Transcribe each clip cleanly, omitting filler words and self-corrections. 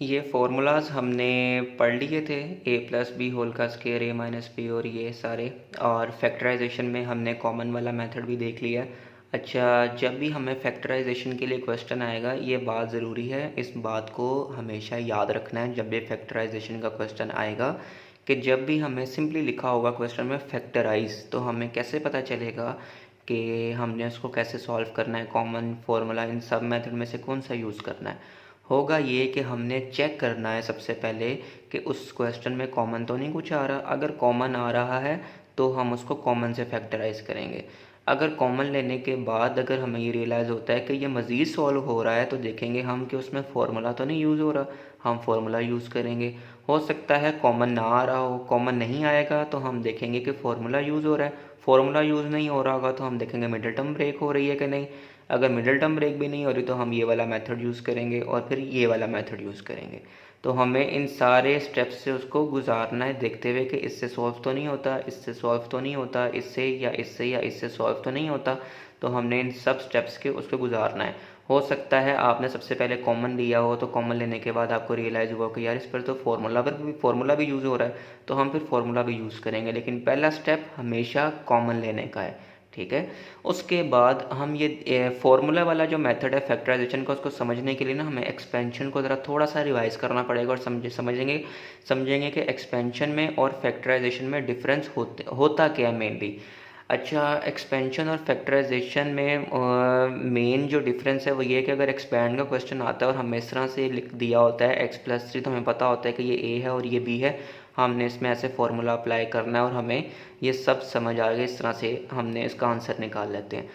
ये फार्मूलाज हमने पढ़ लिए थे, ए प्लस बी होल का स्क्वायर, ए माइनस बी और ये सारे, और फैक्टराइजेशन में हमने कॉमन वाला मेथड भी देख लिया। अच्छा, जब भी हमें फैक्टराइजेशन के लिए क्वेश्चन आएगा, ये बात ज़रूरी है, इस बात को हमेशा याद रखना है जब भी फैक्टराइजेशन का क्वेश्चन आएगा, कि जब भी हमें सिंपली लिखा होगा क्वेश्चन में फैक्टराइज, तो हमें कैसे पता चलेगा कि हमने उसको कैसे सॉल्व करना है, कॉमन फार्मूला इन सब मेथड में से कौन सा यूज़ करना है। होगा ये कि हमने चेक करना है सबसे पहले कि उस क्वेश्चन में कॉमन तो नहीं कुछ आ रहा। अगर कॉमन आ रहा है तो हम उसको कॉमन से फैक्टराइज करेंगे। अगर कॉमन लेने के बाद अगर हमें ये रियलाइज़ होता है कि ये मज़ीद सॉल्व हो रहा है, तो देखेंगे हम कि उसमें फार्मूला तो नहीं यूज़ हो रहा, हम फार्मूला यूज़ करेंगे। हो सकता है कॉमन ना आ रहा हो, कॉमन नहीं आएगा तो हम देखेंगे कि फार्मूला यूज़ हो रहा है। फार्मूला यूज़ नहीं हो रहा होगा तो हम देखेंगे मिडिल टर्म ब्रेक हो रही है कि नहीं। अगर मिडिल टर्म ब्रेक भी नहीं हो रही तो हम ये वाला मेथड यूज़ करेंगे और फिर ये वाला मेथड यूज़ करेंगे। तो हमें इन सारे स्टेप्स से उसको गुजारना है, देखते हुए कि इससे सॉल्व तो नहीं होता, इससे सॉल्व तो नहीं होता, इससे या इससे या इससे सॉल्व तो नहीं होता। तो हमने इन सब स्टेप्स के उसको गुजारना है। हो सकता है आपने सबसे पहले कॉमन लिया हो, तो कॉमन लेने के बाद आपको रियलाइज़ हुआ कि यार इस पर तो फार्मूला भी यूज़ हो रहा है, तो हम फिर फार्मूला भी यूज़ करेंगे। लेकिन पहला स्टेप हमेशा कॉमन लेने का है, ठीक है। उसके बाद हम ये फार्मूला वाला जो मेथड है फैक्टराइजेशन का, उसको समझने के लिए ना हमें एक्सपेंशन को ज़रा थोड़ा सा रिवाइज़ करना पड़ेगा और समझेंगे कि एक्सपेंशन में और फैक्टराइजेशन में डिफरेंस होता क्या है मेनली। अच्छा, एक्सपेंशन और फैक्टराइजेशन में मेन जो डिफरेंस है वो ये है कि अगर एक्सपैंड का क्वेश्चन आता है और हमें इस तरह से लिख दिया होता है x+3, तो हमें पता होता है कि ये a है और ये b है, हमने इसमें ऐसे फार्मूला अप्लाई करना है और हमें ये सब समझ आ गया। इस तरह से हमने इसका आंसर निकाल लेते हैं।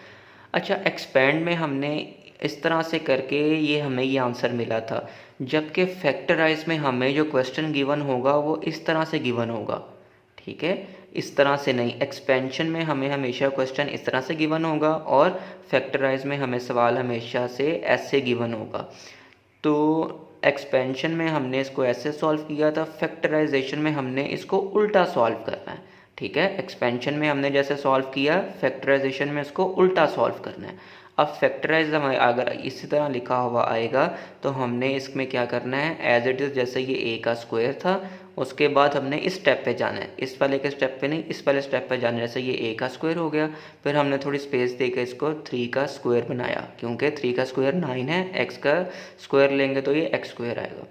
अच्छा, एक्सपैंड में हमने इस तरह से करके हमें ये आंसर मिला था, जबकि फैक्टराइज में हमें जो क्वेश्चन गिवन होगा वो इस तरह से गिवन होगा, ठीक है। इस तरह से नहीं, एक्सपेंशन में हमें हमेशा क्वेश्चन इस तरह से गिवन होगा और फैक्टराइज में हमें सवाल हमेशा से ऐसे गिवन होगा। तो एक्सपेंशन में हमने इसको ऐसे सॉल्व किया था, फैक्टराइजेशन में हमने इसको उल्टा सॉल्व करना है, ठीक है। एक्सपेंशन में हमने जैसे सॉल्व किया, फैक्टराइजेशन में इसको उल्टा सॉल्व करना है। अब फैक्टराइज हमें अगर इसी तरह लिखा हुआ आएगा तो हमने इसमें क्या करना है, एज इट इज़ जैसे ये ए का स्क्वायर था, उसके बाद हमने इस स्टेप पे जाना है, इस वाले के स्टेप पे नहीं, इस वाले स्टेप पे जाना है। जैसे ये ए का स्क्वायर हो गया, फिर हमने थोड़ी स्पेस देकर इसको 3 का स्क्वायर बनाया, क्योंकि 3 का स्क्वायर 9 है, एक्स का स्क्वायर लेंगे तो ये एक्स स्क्वायर आएगा।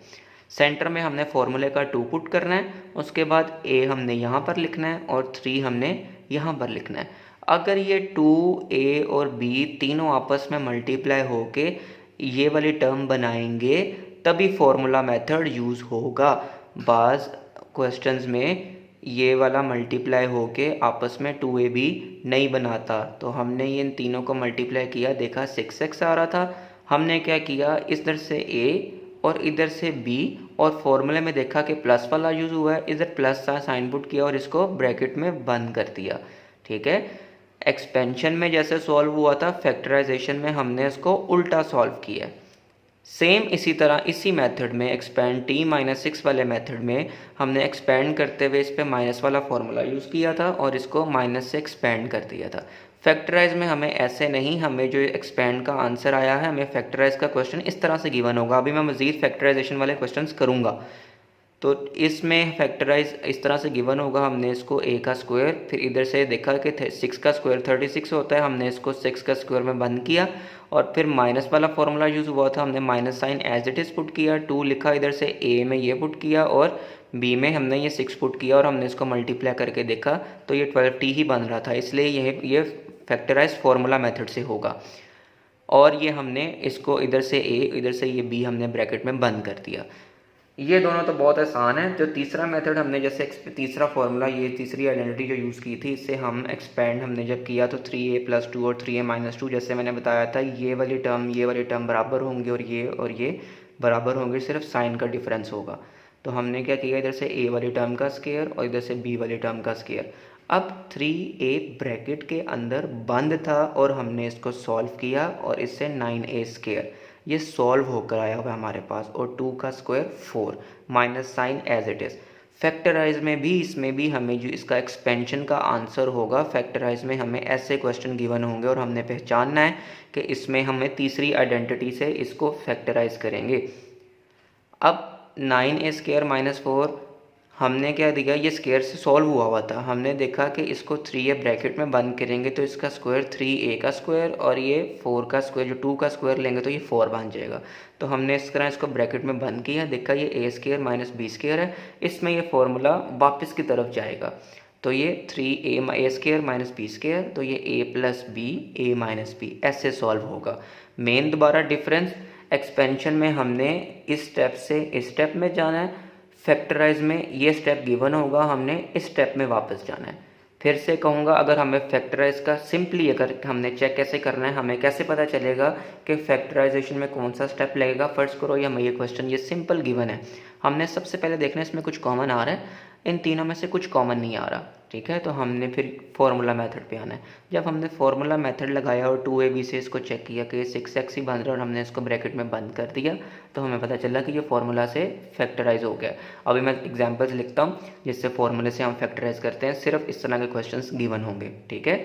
सेंटर में हमने फॉर्मूले का 2 पुट करना है, उसके बाद ए हमने यहाँ पर लिखना है और 3 हमने यहाँ पर लिखना है। अगर ये 2a और b तीनों आपस में मल्टीप्लाई होके ये वाली टर्म बनाएंगे तभी फार्मूला मेथड यूज़ होगा। बाज़ क्वेश्चंस में ये वाला मल्टीप्लाई होके आपस में 2ab नहीं बनाता, तो हमने ये इन तीनों को मल्टीप्लाई किया, देखा 6x आ रहा था। हमने क्या किया, इधर से a और इधर से b, और फॉर्मूले में देखा कि प्लस वाला यूज़ हुआ है, इधर प्लस का साइन पुट किया और इसको ब्रैकेट में बंद कर दिया, ठीक है। एक्सपेंशन में जैसे सॉल्व हुआ था, फैक्टराइजेशन में हमने इसको उल्टा सॉल्व किया। सेम इसी तरह इसी मेथड में एक्सपेंड t-6 वाले मेथड में हमने एक्सपेंड करते हुए इस पे माइनस वाला फार्मूला यूज़ किया था और इसको माइनस से एक्सपेंड कर दिया था। फैक्टराइज में हमें ऐसे नहीं, हमें जो एक्सपेंड का आंसर आया है, हमें फैक्टराइज का क्वेश्चन इस तरह से गिवन होगा। अभी मैं मज़ीद फैक्टराइजेशन वाले क्वेश्चन करूँगा, तो इसमें फैक्टराइज इस तरह से गिवन होगा। हमने इसको a का स्क्वायर, फिर इधर से देखा कि 6 का स्क्वायर 36 होता है, हमने इसको 6 का स्क्वायर में बंद किया और फिर माइनस वाला फार्मूला यूज़ हुआ था, हमने minus sign as it is put किया, 2 लिखा, इधर से a में ये पुट किया और b में हमने ये 6 पुट किया और हमने इसको मल्टीप्लाई करके देखा तो ये 12t ही बन रहा था, इसलिए ये फैक्टराइज फार्मूला मेथड से होगा। और ये हमने इसको इधर से a, इधर से ये b हमने ब्रैकेट में बंद कर दिया। ये दोनों तो बहुत आसान है। जो तीसरा मेथड हमने जैसे तीसरा फार्मूला, ये तीसरी आइडेंटिटी जो यूज़ की थी, इससे हम एक्सपेंड हमने जब किया तो 3a+2 और 3a-2, जैसे मैंने बताया था, ये वाली टर्म बराबर होंगे और ये बराबर होंगे, सिर्फ साइन का डिफरेंस होगा। तो हमने क्या किया, इधर से a वाली टर्म का स्क्वायर और इधर से b वाली टर्म का स्क्वायर। अब 3a ब्रैकेट के अंदर बंद था और हमने इसको सॉल्व किया और इससे 9a स्क्वायर ये सॉल्व होकर आया हुआ हमारे पास, और 2 का square 4 minus sign as it is. Factorise में भी, इसमें भी हमें जो इसका एक्सपेंशन का आंसर होगा, फैक्टराइज में हमें ऐसे क्वेश्चन गिवन होंगे और हमने पहचानना है कि इसमें हमें तीसरी आइडेंटिटी से इसको फैक्टराइज करेंगे। अब 9a² - 4 हमने क्या दिया, ये स्क्वायर से सॉल्व हुआ था। हमने देखा कि इसको 3a ब्रैकेट में बंद करेंगे तो इसका स्क्वायर 3a का स्क्वायर और ये 4 का स्क्वायर, जो 2 का स्क्वायर लेंगे तो ये 4 बन जाएगा। तो हमने इस तरह इसको ब्रैकेट में बंद किया, देखा ये a² - b² है। इसमें ये फार्मूला वापस की तरफ जाएगा, तो ये 3a² - b², तो ये a + b a - b ऐसे सॉल्व होगा। मेन दोबारा डिफरेंस, एक्सपेंशन में हमने इस स्टेप से इस स्टेप में जाना है, फैक्टराइज में ये स्टेप गिवन होगा, हमने इस स्टेप में वापस जाना है। फिर से कहूँगा, अगर हमें फैक्टराइज का सिंपली अगर हमने चेक कैसे करना है, हमें कैसे पता चलेगा कि फैक्टराइजेशन में कौन सा स्टेप लगेगा। फर्स्ट करो या मैं ये क्वेश्चन ये सिंपल गिवन है, हमने सबसे पहले देखना है इसमें कुछ कॉमन आ रहा है, इन तीनों में से कुछ कॉमन नहीं आ रहा, ठीक है। तो हमने फिर फार्मूला मेथड पे आना है। जब हमने फार्मूला मेथड लगाया और 2ab से इसको चेक किया कि 6x ही बन रहा है और हमने इसको ब्रैकेट में बंद कर दिया, तो हमें पता चला कि ये फार्मूला से फैक्टराइज हो गया। अभी मैं एग्जांपल्स लिखता हूँ जिससे फार्मूले से हम फैक्टराइज करते हैं, सिर्फ इस तरह के क्वेश्चंस गिवन होंगे, ठीक है।